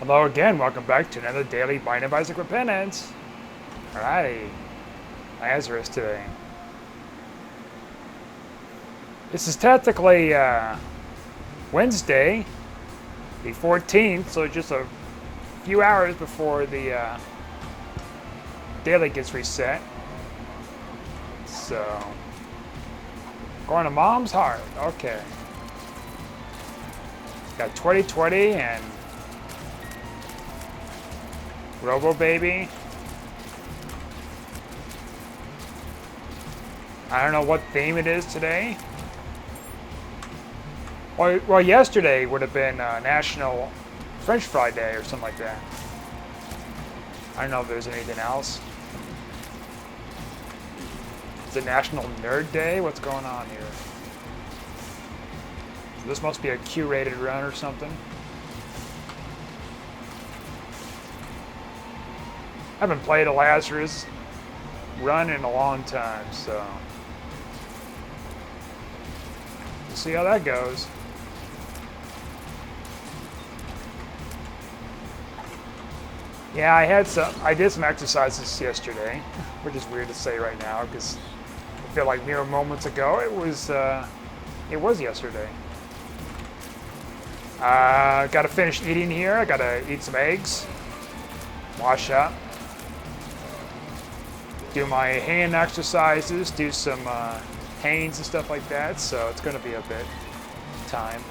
Hello again, welcome back to another daily Binding of Isaac Repentance. Alrighty, Lazarus today. This is technically Wednesday, the 14th, so just a few hours before the daily gets reset. So, going to Mom's Heart, okay. Got 2020 and Robo Baby. I don't know what theme it is today. Well, yesterday would have been National French Fry Day or something like that. I don't know if there's anything else. Is it National Nerd Day? What's going on here? So this must be a Q-rated run or something. I haven't played a Lazarus run in a long time, so we'll see how that goes. Yeah, I did some exercises yesterday, which is weird to say right now because I feel like mere moments ago it was yesterday. Got to finish eating here. I got to eat some eggs, wash up, do my hand exercises, do some hangs and stuff like that, so it's going to be a bit time.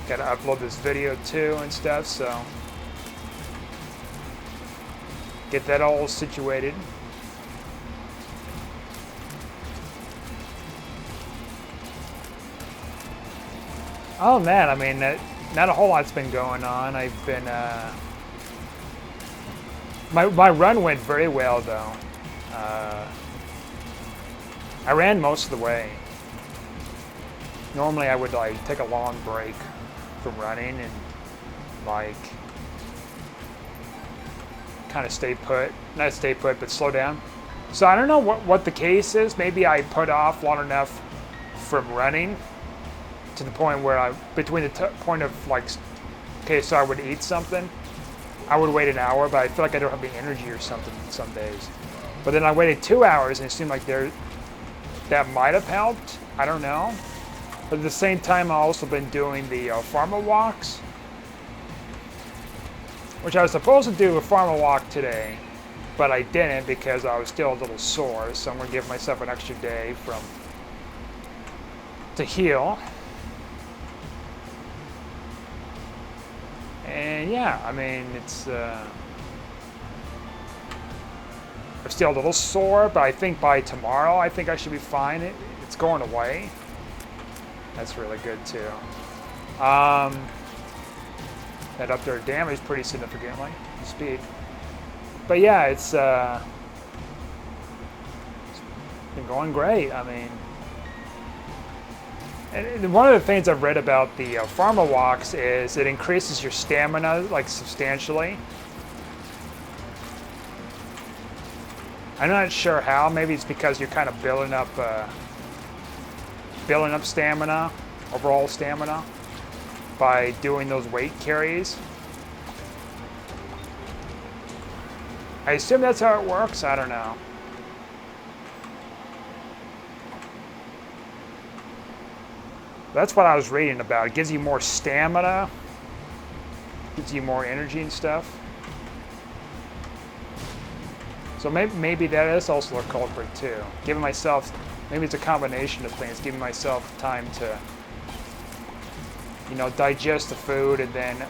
Got to upload this video too and stuff, so get that all situated. Oh man, I mean, not a whole lot's been going on. I've been my run went very well though. I ran most of the way. Normally I would like take a long break from running and like kind of stay put. Not stay put, but slow down. So I don't know what the case is. Maybe I put off long enough from running to the point where between the point of like, okay, so I would eat something. I would wait an hour, but I feel like I don't have the energy or something some days. But then I waited 2 hours, and it seemed like that might have helped. I don't know. But at the same time, I've also been doing the pharma walks, which I was supposed to do a pharma walk today, but I didn't because I was still a little sore. So I'm going to give myself an extra day to heal. And yeah, I mean, I'm still a little sore, but I think by tomorrow, I think I should be fine. It's going away. That's really good too. That upped their damage pretty significantly, speed. But yeah, it's been going great. I mean, and one of the things I've read about the pharma walks is it increases your stamina like substantially. I'm not sure how. Maybe it's because you're kind of building up stamina, overall stamina, by doing those weight carries. I assume that's how it works. I don't know. That's what I was reading about. It gives you more stamina, gives you more energy and stuff. So maybe that is also a culprit too. Giving myself, maybe it's a combination of things. Giving myself time to, digest the food, and then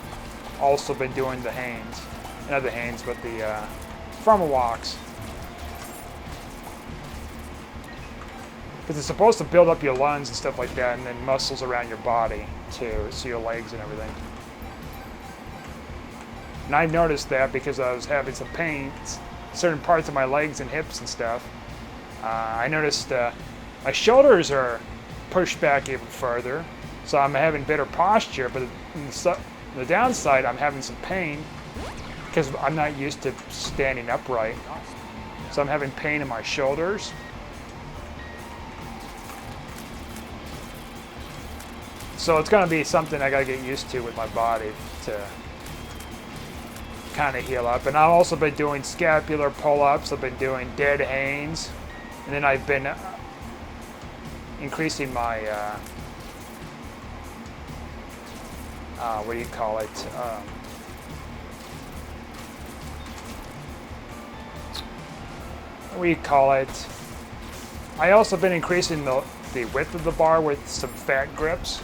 also been doing the hangs, not the hangs, but the pharma walks. Because it's supposed to build up your lungs and stuff like that, and then muscles around your body too, so your legs and everything. And I noticed that because I was having some pains, certain parts of my legs and hips and stuff. I noticed my shoulders are pushed back even further, so I'm having better posture. But the downside, I'm having some pain because I'm not used to standing upright, so I'm having pain in my shoulders. So it's going to be something I got to get used to with my body to kind of heal up. And I've also been doing scapular pull-ups. I've been doing dead Hanes. And then I've been increasing my, what do you call it? What do you call it? I also been increasing the width of the bar with some fat grips.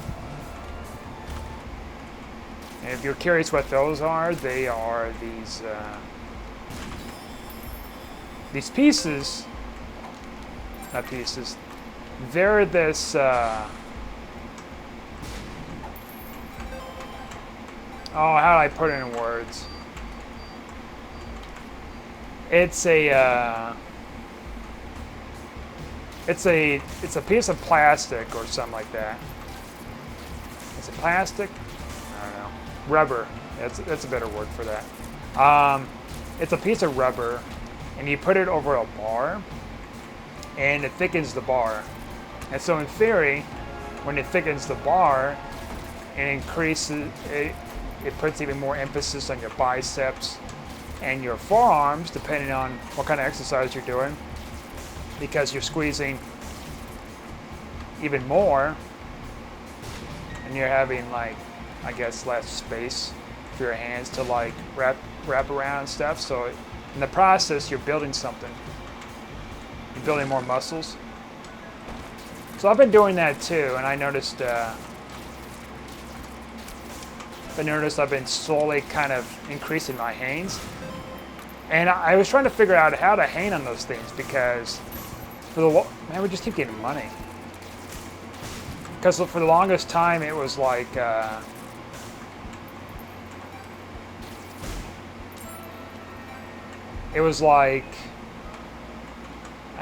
And if you're curious what those are, they are these pieces, not pieces, they're this, oh, how do I put it in words? It's a piece of plastic or something like that. Is it plastic? I don't know. Rubber. That's a better word for that. It's a piece of rubber, and you put it over a bar, and it thickens the bar. And so in theory, when it thickens the bar, it increases it puts even more emphasis on your biceps and your forearms, depending on what kind of exercise you're doing, because you're squeezing even more, and you're having, like, I guess, less space for your hands to, like, wrap around and stuff. So in the process, you're building something. You're building more muscles. So I've been doing that too, and I noticed I've been slowly kind of increasing my Hanes. And I was trying to figure out how to hang on those things, because man, we just keep getting money. Because for the longest time, it was like, how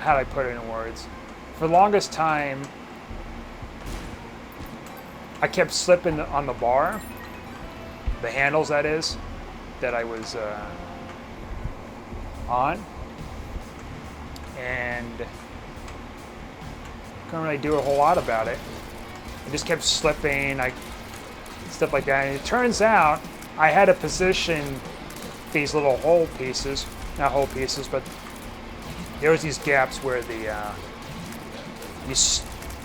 do I put it in words? For the longest time, I kept slipping on the bar, the handles that is, that I was on, and couldn't really do a whole lot about it. I just kept slipping, stuff like that. And it turns out I had to position these little hole pieces, not whole pieces, but there was these gaps where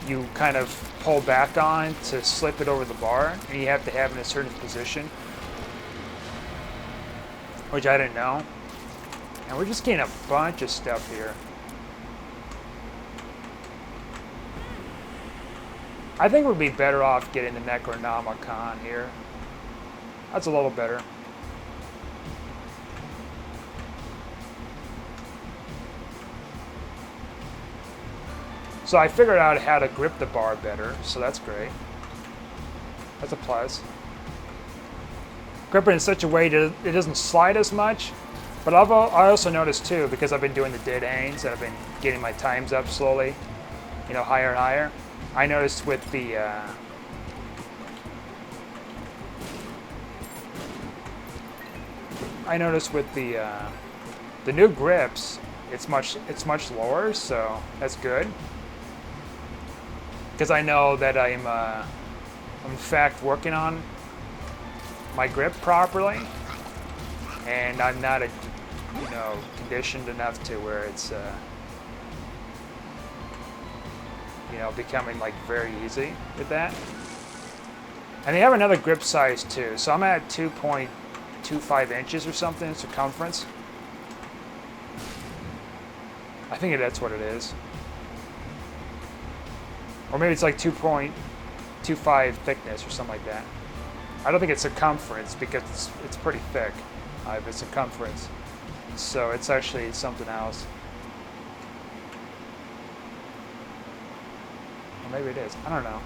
you kind of pull back on to slip it over the bar, and you have to have it in a certain position, which I didn't know. And we're just getting a bunch of stuff here. I think we'd be better off getting the Necronomicon here. That's a little better. So I figured out how to grip the bar better, so that's great. That's a plus. Grip it in such a way that it doesn't slide as much, but I also noticed too, because I've been doing the dead Hanes and I've been getting my times up slowly, higher and higher. I noticed with the the new grips, it's much lower, so that's good. Because I know that I'm in fact working on my grip properly, and I'm not conditioned enough to where it's becoming like very easy with that. And they have another grip size too, so I'm at 2.25 inches or something in circumference. I think that's what it is. Or maybe it's like 2.25 thickness or something like that. I don't think it's circumference, because it's pretty thick. It's circumference. So it's actually something else. Or maybe it is. I don't know.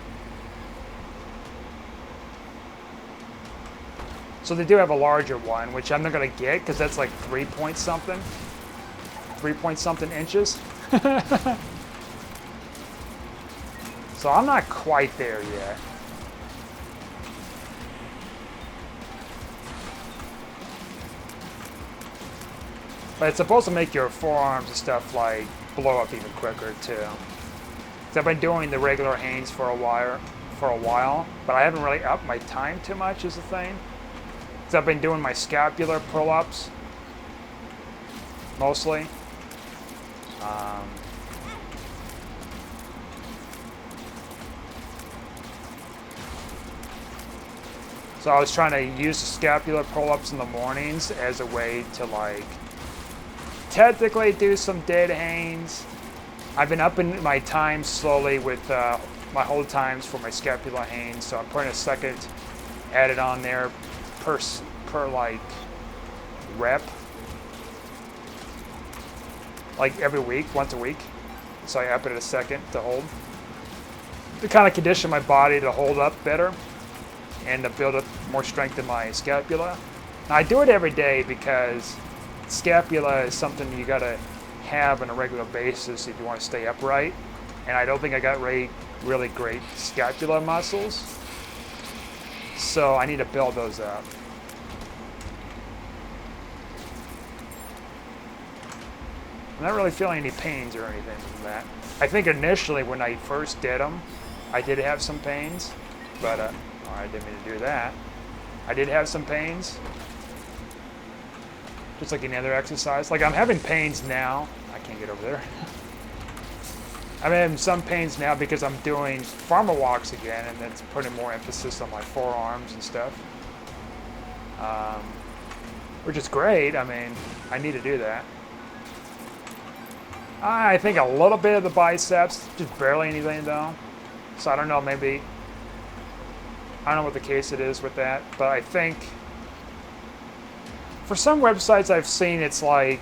So they do have a larger one, which I'm not going to get because that's like 3 point something inches. So I'm not quite there yet. But it's supposed to make your forearms and stuff like blow up even quicker too. 'Cause I've been doing the regular Hanes for a for a while, but I haven't really upped my time too much is the thing. Because I've been doing my scapular pull-ups mostly. So I was trying to use the scapular pull-ups in the mornings as a way to like technically do some dead hangs. I've been upping my time slowly with my hold times for my scapular hangs, so I'm putting a second added on there per like rep, like every week, once a week. So I up it a second to hold, to kind of condition my body to hold up better and to build up more strength in my scapula. Now, I do it every day because scapula is something you gotta have on a regular basis if you want to stay upright. And I don't think I got really great scapular muscles. So I need to build those up. I'm not really feeling any pains or anything from that. I think initially when I first did them, I did have some pains, but I didn't mean to do that. I did have some pains, just like any other exercise. Like I'm having pains now. I can't get over there. I'm having some pains now because I'm doing farmer walks again, and that's putting more emphasis on my forearms and stuff, which is great. I mean, I need to do that. I think a little bit of the biceps, just barely anything though. So I don't know, maybe, I don't know what the case it is with that, but I think for some websites I've seen it's like,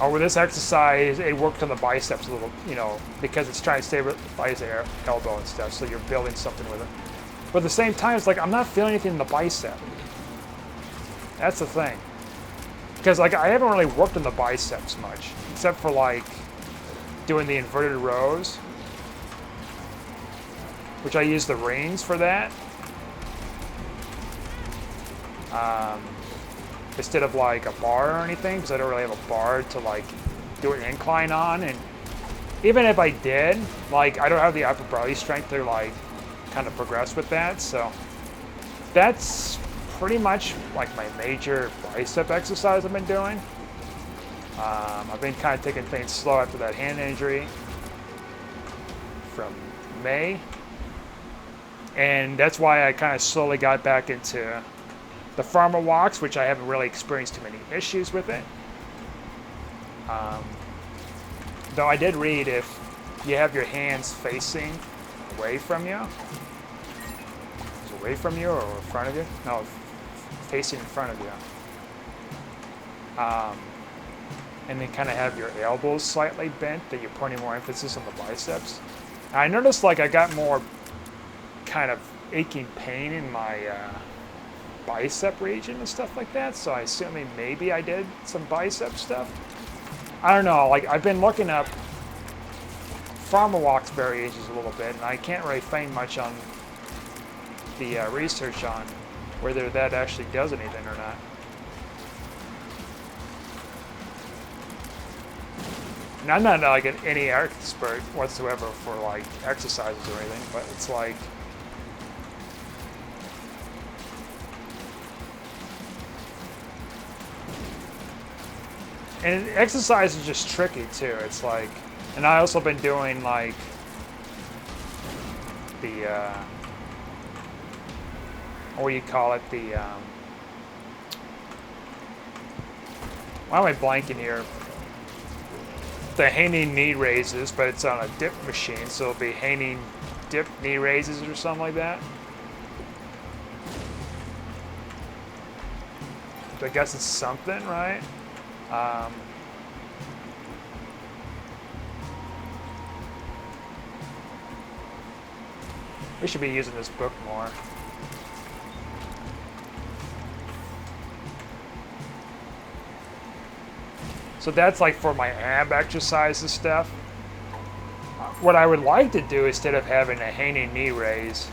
oh, with this exercise, it worked on the biceps a little, you know, because it's trying to stabilize the elbow and stuff, so you're building something with it. But at the same time, it's like, I'm not feeling anything in the bicep. That's the thing. Because like I haven't really worked on the biceps much, except for like doing the inverted rows, which I use the reins for that. Instead of like a bar or anything, because I don't really have a bar to like do an incline on. And even if I did, like I don't have the upper body strength to like kind of progress with that. So that's pretty much like my major bicep exercise I've been doing. I've been kind of taking things slow after that hand injury from May. And that's why I kind of slowly got back into the farmer walks, which I haven't really experienced too many issues with it. Though I did read if you have your hands facing away from you, is it away from you or in front of you? No, facing in front of you. And then kind of have your elbows slightly bent, that you're putting more emphasis on the biceps. And I noticed like I got more kind of aching pain in my bicep region and stuff like that, so I assuming maybe I did some bicep stuff. I don't know, like I've been looking up farmer walks variations a little bit, and I can't really find much on the research on whether that actually does anything or not. And I'm not like any expert whatsoever for like exercises or anything, but it's like and exercise is just tricky too. It's like, and I also been doing like the what do you call it? The why am I blanking here? The hanging knee raises, but it's on a dip machine, so it'll be hanging dip knee raises or something like that. I guess it's something, right? We should be using this book more. So that's like for my ab exercises stuff. What I would like to do instead of having a hanging knee raise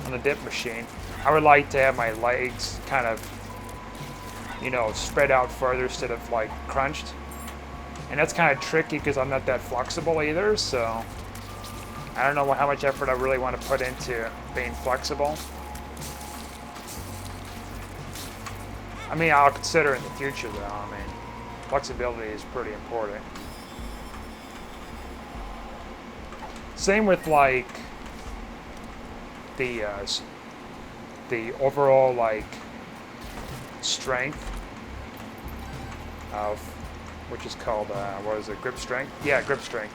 on the dip machine, I would like to have my legs kind of, you know, spread out further instead of like crunched. And that's kind of tricky because I'm not that flexible either, so I don't know how much effort I really want to put into being flexible. I mean, I'll consider in the future though. I mean, flexibility is pretty important. Same with like the overall like strength of, which is called what is it, grip strength? Yeah, grip strength.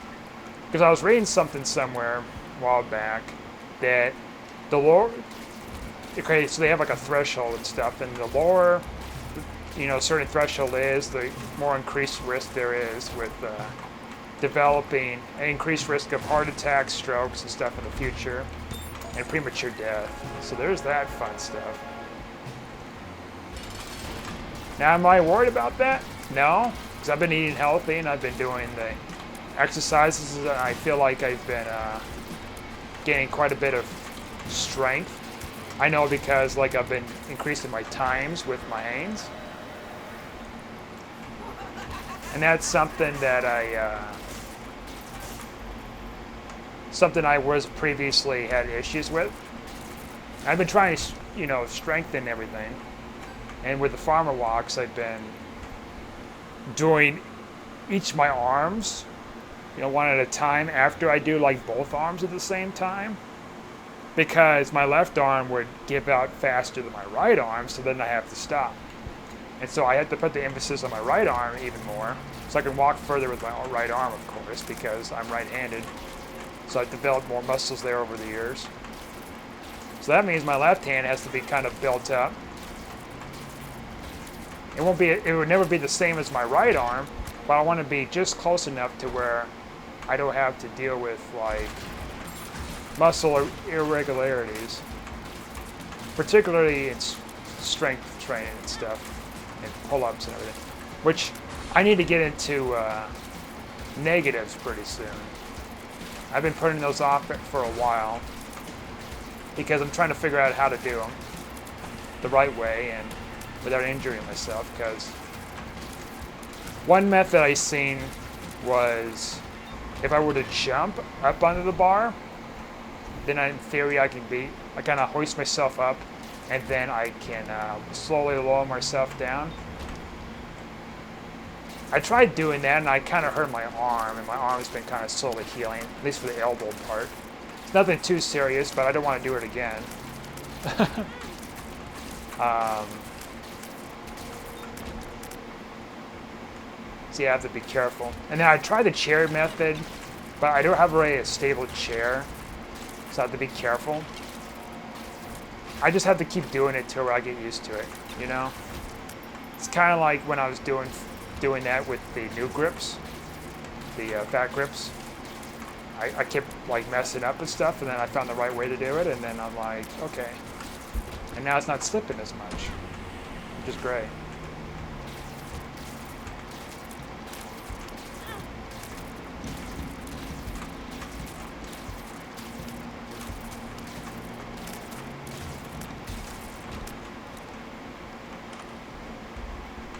Because I was reading something somewhere a while back that the lower, okay, so they have like a threshold and stuff, and the lower, you know, certain threshold is, the more increased risk there is with developing an increased risk of heart attacks, strokes, and stuff in the future, and premature death. So there's that fun stuff. Now, am I worried about that? No, because I've been eating healthy and I've been doing the exercises, and I feel like I've been gaining quite a bit of strength. I know because like I've been increasing my times with my Hanes, and that's something that I was previously had issues with. I've been trying to, you know, strengthen everything, and with the farmer walks, I've been doing each of my arms, you know, one at a time after I do like both arms at the same time, because my left arm would give out faster than my right arm, so then I have to stop. And so I had to put the emphasis on my right arm even more, so I can walk further with my right arm, of course, because I'm right-handed. So I've developed more muscles there over the years. So that means my left hand has to be kind of built up. It would never be the same as my right arm, but I want to be just close enough to where I don't have to deal with like muscle irregularities, particularly in strength training and stuff, and pull-ups and everything, which I need to get into negatives pretty soon. I've been putting those off for a while because I'm trying to figure out how to do them the right way and without injuring myself, because one method I seen was if I were to jump up onto the bar, then in theory I kind of hoist myself up, and then I can slowly lower myself down. I tried doing that and I kind of hurt my arm, and my arm's been kind of slowly healing, at least for the elbow part. It's nothing too serious, but I don't want to do it again. So you have to be careful. And then I tried the chair method, but I don't have really a stable chair, so I have to be careful. I just have to keep doing it till I get used to it, you know? It's kind of like when I was doing that with the new grips, the fat grips. I kept like messing up and stuff, and then I found the right way to do it, and then I'm like, okay. And now it's not slipping as much, which is great.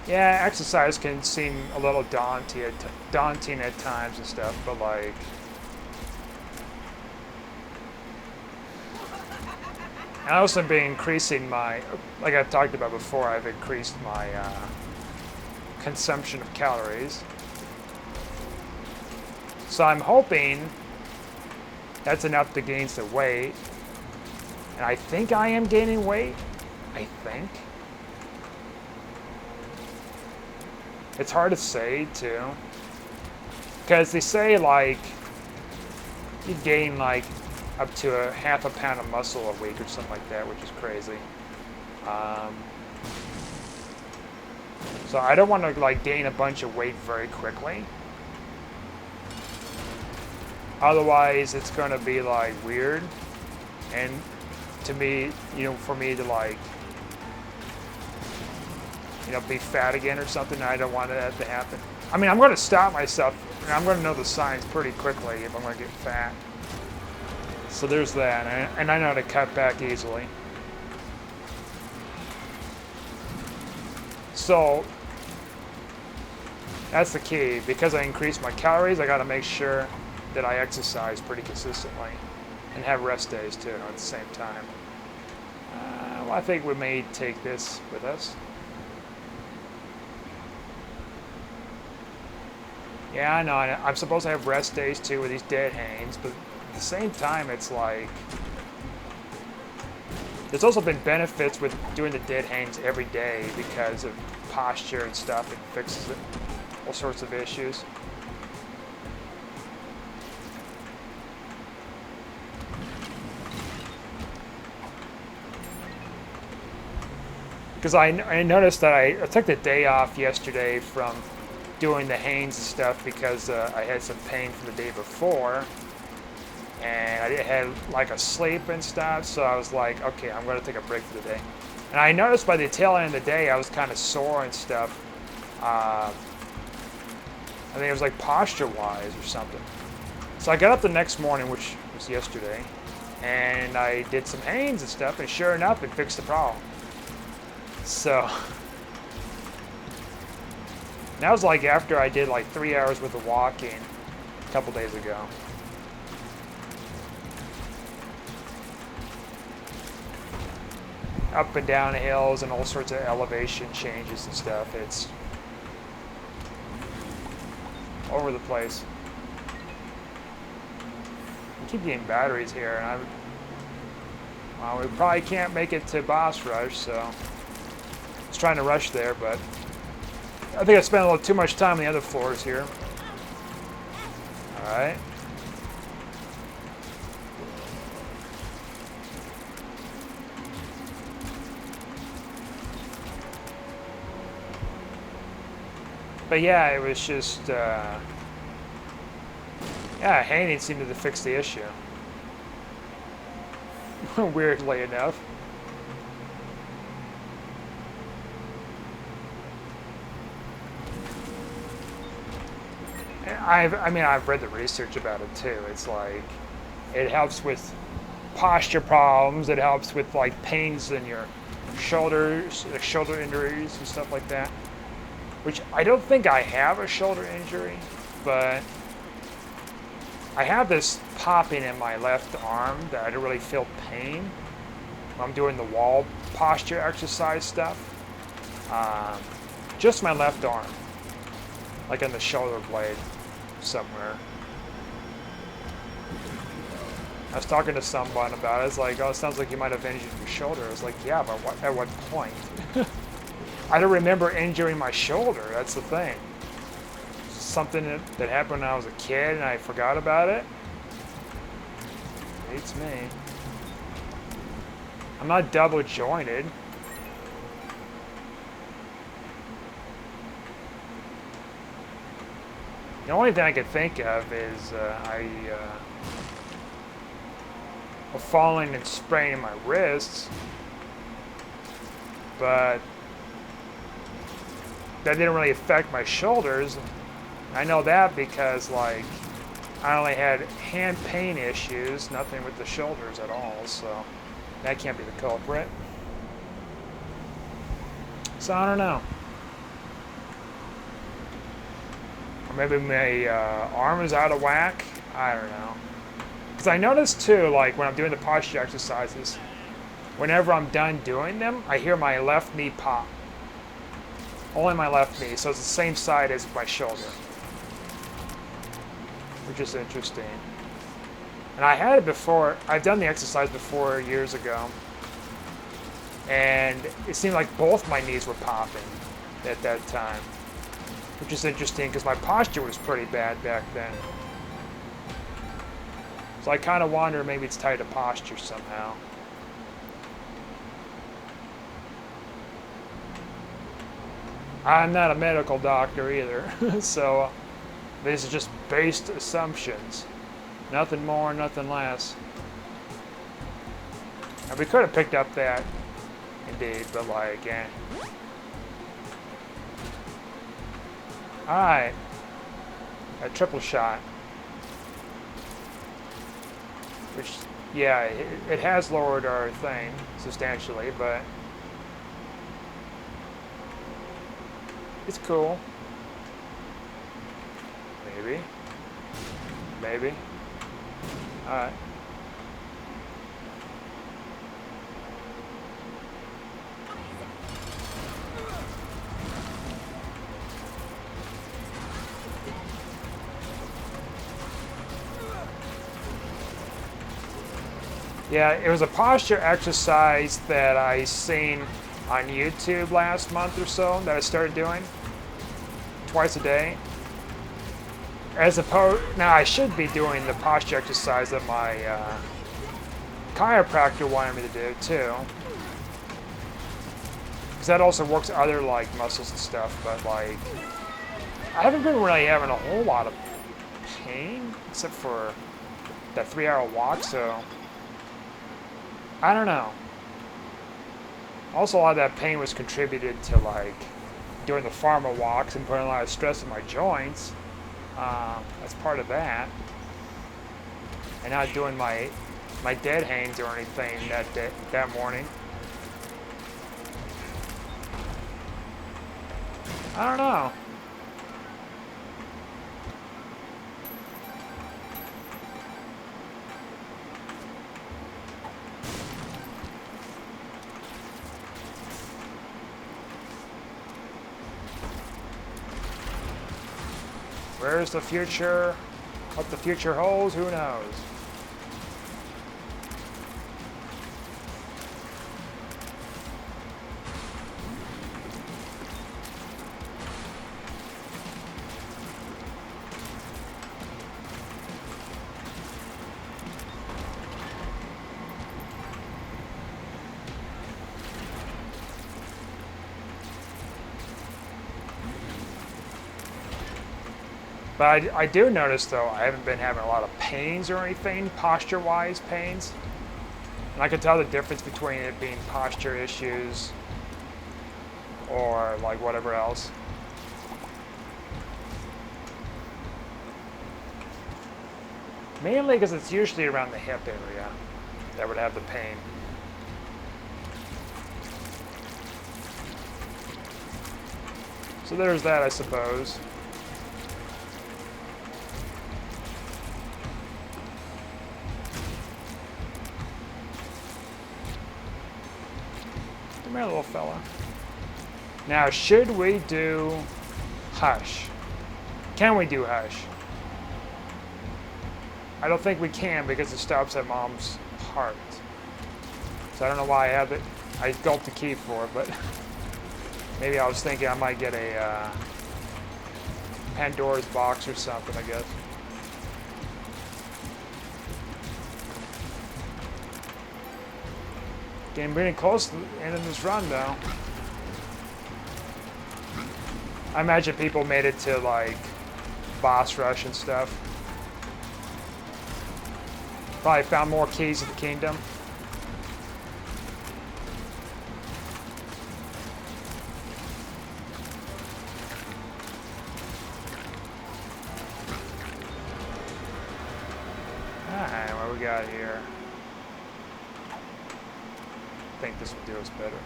Yeah, exercise can seem a little daunting at times and stuff, but like, I also been increasing my, like I've talked about before, I've increased my consumption of calories. So I'm hoping that's enough to gain some weight. And I think I am gaining weight. I think. It's hard to say too, because they say like you gain like up to a half a pound of muscle a week or something like that, which is crazy. So I don't want to like gain a bunch of weight very quickly. Otherwise, it's going to be like weird, and to me, you know, for me to like, you know, be fat again or something. I don't want that to happen. I mean, I'm going to stop myself, and I'm going to know the signs pretty quickly if I'm going to get fat. So there's that, and I know how to cut back easily. So that's the key. Because I increased my calories, I got to make sure that I exercise pretty consistently and have rest days too at the same time. Well, I think we may take this with us. Yeah, I know. I'm supposed to have rest days too with these dead hanes, but at the same time, it's like there's also been benefits with doing the dead hanes every day because of posture and stuff. It fixes it, all sorts of issues. Because I noticed that I took the day off yesterday from doing the hanes and stuff because I had some pain from the day before. And I had like a sleep and stuff, so I was like, okay, I'm going to take a break for the day. And I noticed by the tail end of the day, I was kind of sore and stuff. I think it was like posture-wise or something. So I got up the next morning, which was yesterday, and I did some hanes and stuff, and sure enough, it fixed the problem. So that was like after I did like 3 hours worth of walking a couple days ago. Up and down hills and all sorts of elevation changes and stuff. It's all over the place. I keep getting batteries here, and well, we probably can't make it to Boss Rush, so I was trying to rush there, but I think I spent a little too much time on the other floors here. All right. But yeah, it was just, yeah, haning seemed to fix the issue. Weirdly enough. I've read the research about it too. It's like, it helps with posture problems. It helps with like pains in your shoulders, like shoulder injuries and stuff like that. Which I don't think I have a shoulder injury, but I have this popping in my left arm that I don't really feel pain when I'm doing the wall posture exercise stuff. Just my left arm, like on the shoulder blade somewhere. I was talking to someone about it. It's like, oh, it sounds like you might have injured your shoulder. I was like, yeah, but at what point? I don't remember injuring my shoulder. That's the thing. Something that happened when I was a kid and I forgot about it. Beats me. I'm not double jointed. The only thing I could think of is of falling and spraining my wrists, but that didn't really affect my shoulders. I know that because like I only had hand pain issues, nothing with the shoulders at all, so that can't be the culprit. So I don't know. Or maybe my arm is out of whack. I don't know. Because I noticed too, like when I'm doing the posture exercises, whenever I'm done doing them, I hear my left knee pop. Only my left knee, so it's the same side as my shoulder. Which is interesting. And I had it before, I've done the exercise before years ago, and it seemed like both my knees were popping at that time. Which is interesting because my posture was pretty bad back then. So I kind of wonder maybe it's tied to posture somehow. I'm not a medical doctor either, so this is just based assumptions. Nothing more, nothing less. And we could have picked up that, indeed, but like, eh. Alright. A triple shot. Which, yeah, it has lowered our thing substantially, but it's cool. Maybe. maybe. Alright. Yeah, it was a posture exercise that I seen on YouTube last month or so that I started doing twice a day. As opposed, now I should be doing the posture exercise that my chiropractor wanted me to do too, because that also works other like muscles and stuff. But like, I haven't been really having a whole lot of pain except for that 3-hour walk, so I don't know. Also, a lot of that pain was contributed to like doing the farmer walks and putting a lot of stress on my joints. That's part of that. And not doing my dead hangs or anything that morning. I don't know. Where's the future? What the future holds, who knows? But I do notice, though, I haven't been having a lot of pains or anything, posture-wise pains. And I can tell the difference between it being posture issues or, like, whatever else. Mainly because it's usually around the hip area that would have the pain. So there's that, I suppose. Come here, little fella. Now, should we do Hush? Can we do Hush? I don't think we can because it stops at Mom's heart. So I don't know why I have it. I gulped the key for it, but maybe I was thinking I might get a Pandora's box or something, I guess. Getting pretty close to the end of this run, though. I imagine people made it to, like, boss rush and stuff. Probably found more keys to the kingdom. Alright, what we got here? I think this will do us better.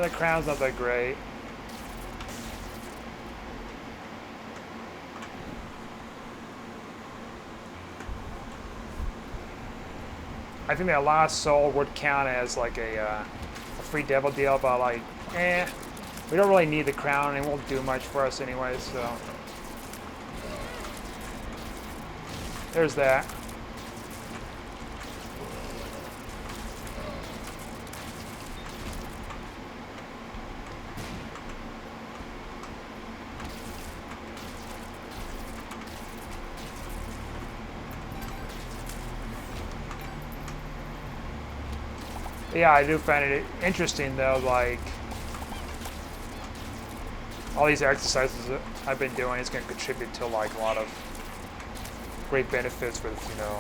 The crown's not that great. I think that last soul would count as like a free devil deal, but like, we don't really need the crown and it won't do much for us anyway, so. There's that. Yeah, I do find it interesting though, like all these exercises that I've been doing is going to contribute to like a lot of great benefits with, you know,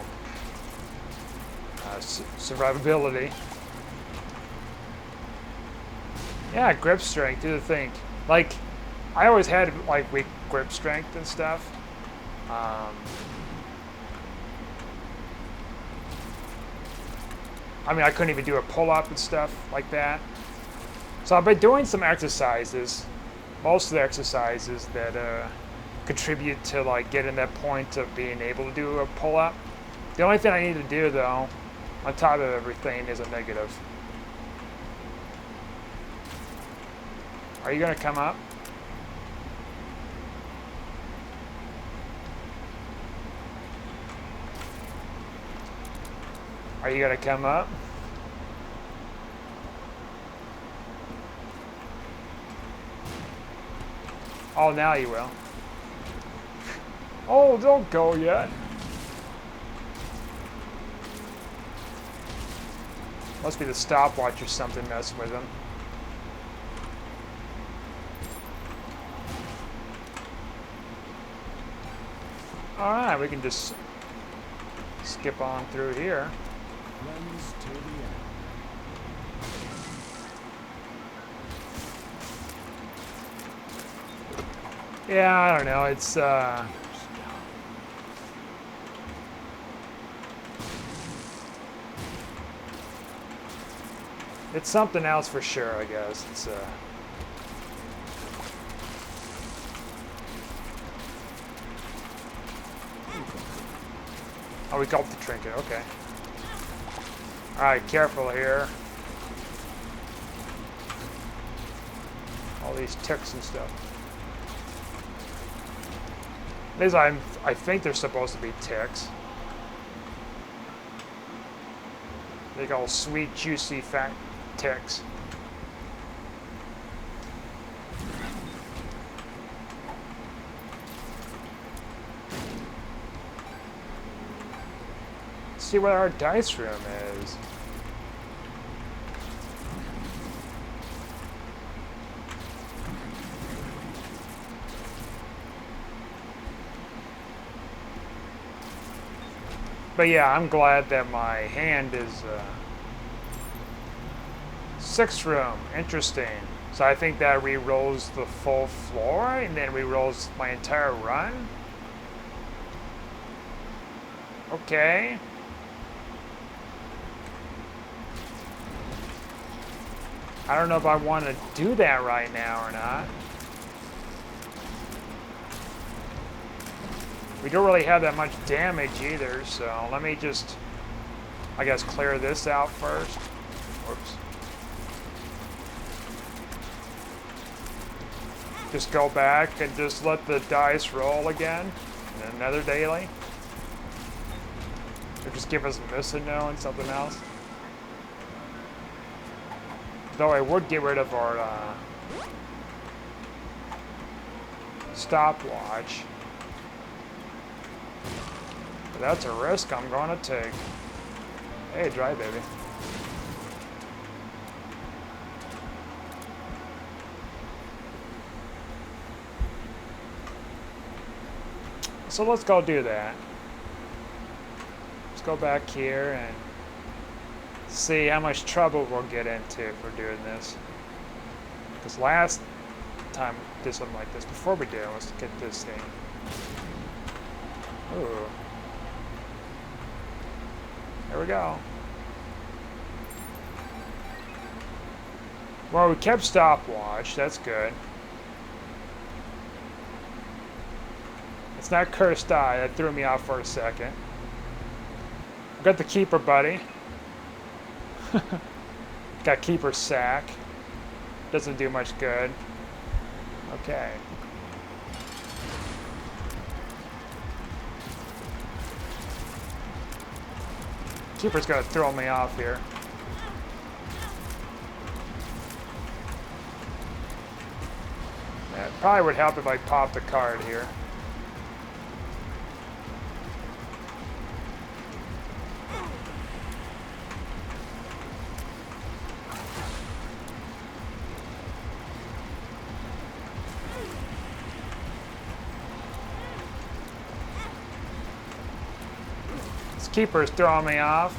survivability. Yeah, grip strength, do the thing. Like, I always had like weak grip strength and stuff. I mean, I couldn't even do a pull-up and stuff like that. So I've been doing some exercises, most of the exercises that contribute to like getting that point of being able to do a pull-up. The only thing I need to do though, on top of everything, is a negative. Are you gonna come up? Are you gonna come up? Oh, now you will. Oh, don't go yet. Must be the stopwatch or something messing with him. Alright, we can just skip on through here. Runs to the end. Yeah, I don't know, it's it's something else for sure, I guess. It's oh, we gulped the trinket, okay. Alright, careful here. All these ticks and stuff. At least I think they're supposed to be ticks. They all sweet, juicy, fat ticks. Let's see what our dice room is. But yeah, I'm glad that my hand is sixth room. Interesting. So I think that re-rolls the full floor and then re-rolls my entire run. Okay. I don't know if I want to do that right now or not. We don't really have that much damage either, so let me just, I guess, clear this out first. Whoops. Just go back and just let the dice roll again. And another daily. Or just give us a missing no and something else. Though I would get rid of our stopwatch. But that's a risk I'm going to take. Hey, dry baby. So let's go do that. Let's go back here and see how much trouble we'll get into for doing this. Because last time we did something like this, before we did, let's get this thing. Ooh. There we go. Well, we kept stopwatch. That's good. It's not cursed eye. That threw me off for a second. I've got the keeper buddy. Got keeper sack. Doesn't do much good. Okay. Keeper's gonna throw me off here. Yeah, it probably would help if I popped the card here. Keeper's throwing me off.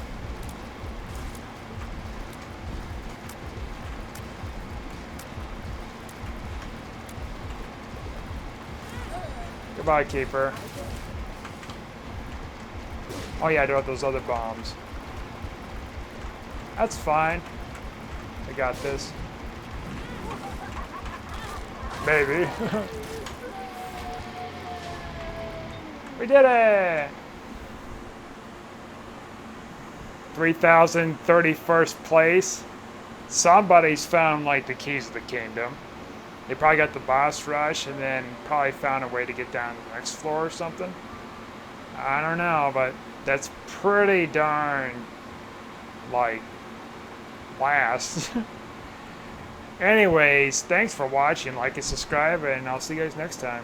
Goodbye, keeper. Oh yeah, I do have those other bombs. That's fine. I got this. Maybe. We did it! 3,031st place. Somebody's found like the keys of the kingdom. They probably got the boss rush and then probably found a way to get down to the next floor or something. I don't know, but that's pretty darn like last. Anyways, thanks for watching. Like and subscribe, and I'll see you guys next time.